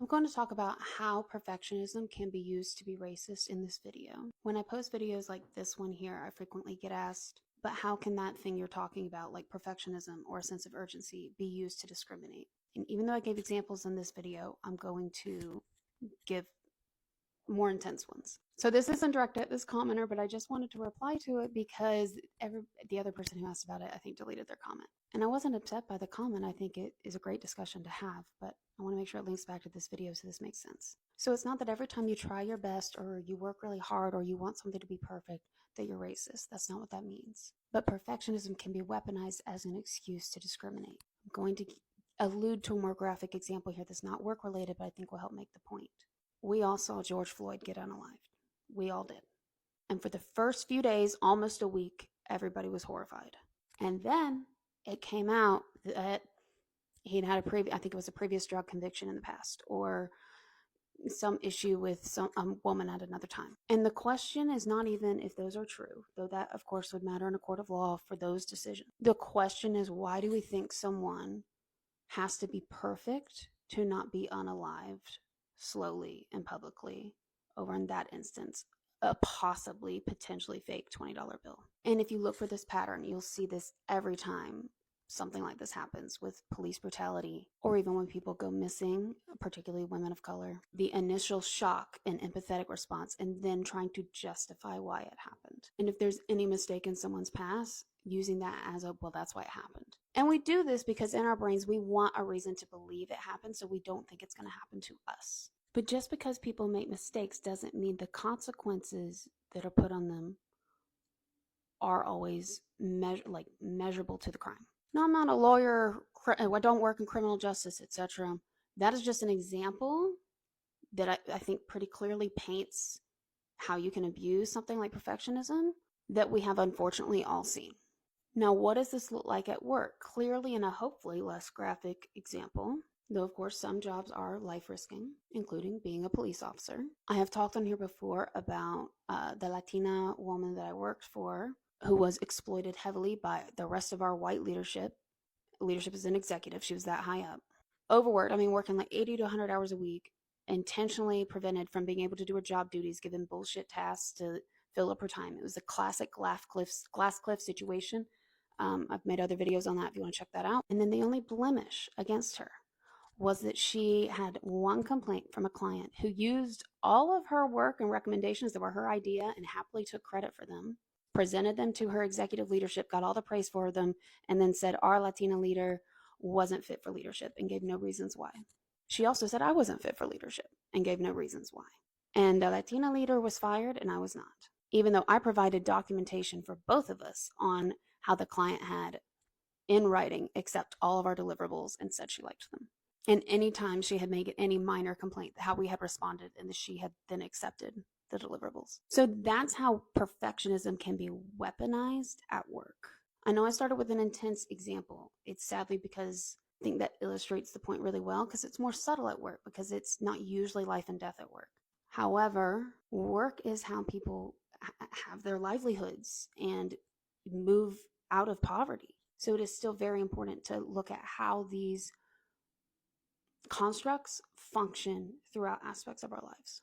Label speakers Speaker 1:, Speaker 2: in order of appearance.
Speaker 1: I'm going to talk about how perfectionism can be used to be racist in this video. When I post videos like this one here, I frequently get asked, but how can that thing you're talking about, like perfectionism or a sense of urgency, be used to discriminate? And even though I gave examples in this video, I'm going to give more intense ones. So this isn't directed at this commenter, but I just wanted to reply to it because the other person who asked about it, I think, deleted their comment. And I wasn't upset by the comment. I think it is a great discussion to have, but I want to make sure it links back to this video so this makes sense. So it's not that every time you try your best or you work really hard or you want something to be perfect that you're racist. That's not what that means. But perfectionism can be weaponized as an excuse to discriminate. I'm going to allude to a more graphic example here that's not work related, but I think will help make the point. We all saw George Floyd get unalived. We all did. And for the first few days, almost a week, everybody was horrified. And then it came out that he'd had I think it was a previous drug conviction in the past, or some issue with some woman at another time. And the question is not even if those are true, though that of course would matter in a court of law for those decisions. The question is, why do we think someone has to be perfect to not be unalived slowly and publicly over, in that instance, a possibly potentially fake $20 bill? And if you look for this pattern, you'll see this every time something like this happens with police brutality, or even when people go missing, particularly women of color. The initial shock and empathetic response, and then trying to justify why it happened. And if there's any mistake in someone's past, using that as a, well, that's why it happened. And we do this because in our brains, we want a reason to believe it happened, so we don't think it's going to happen to us. But just because people make mistakes doesn't mean the consequences that are put on them are always measurable to the crime. Now, I'm not a lawyer, I don't work in criminal justice, etc. That is just an example that I think pretty clearly paints how you can abuse something like perfectionism that we have unfortunately all seen. Now, what does this look like at work? Clearly in a hopefully less graphic example, though of course some jobs are life-risking, including being a police officer. I have talked on here before about the Latina woman that I worked for who was exploited heavily by the rest of our white leadership. Leadership as an executive, she was that high up. Overworked, working like 80 to 100 hours a week, intentionally prevented from being able to do her job duties, given bullshit tasks to fill up her time. It was a classic glass cliff situation. I've made other videos on that if you want to check that out. And then the only blemish against her was that she had one complaint from a client who used all of her work and recommendations that were her idea and happily took credit for them, presented them to her executive leadership, got all the praise for them, and then said our Latina leader wasn't fit for leadership and gave no reasons why. She also said I wasn't fit for leadership and gave no reasons why. And the Latina leader was fired and I was not, even though I provided documentation for both of us on how the client had, in writing, accept all of our deliverables and said she liked them. And anytime she had made any minor complaint, how we had responded, and she had then accepted the deliverables. So that's how perfectionism can be weaponized at work. I know I started with an intense example. It's sadly because I think that illustrates the point really well, because it's more subtle at work, because it's not usually life and death at work. However, work is how people have their livelihoods and move out of poverty. So it is still very important to look at how these constructs function throughout aspects of our lives.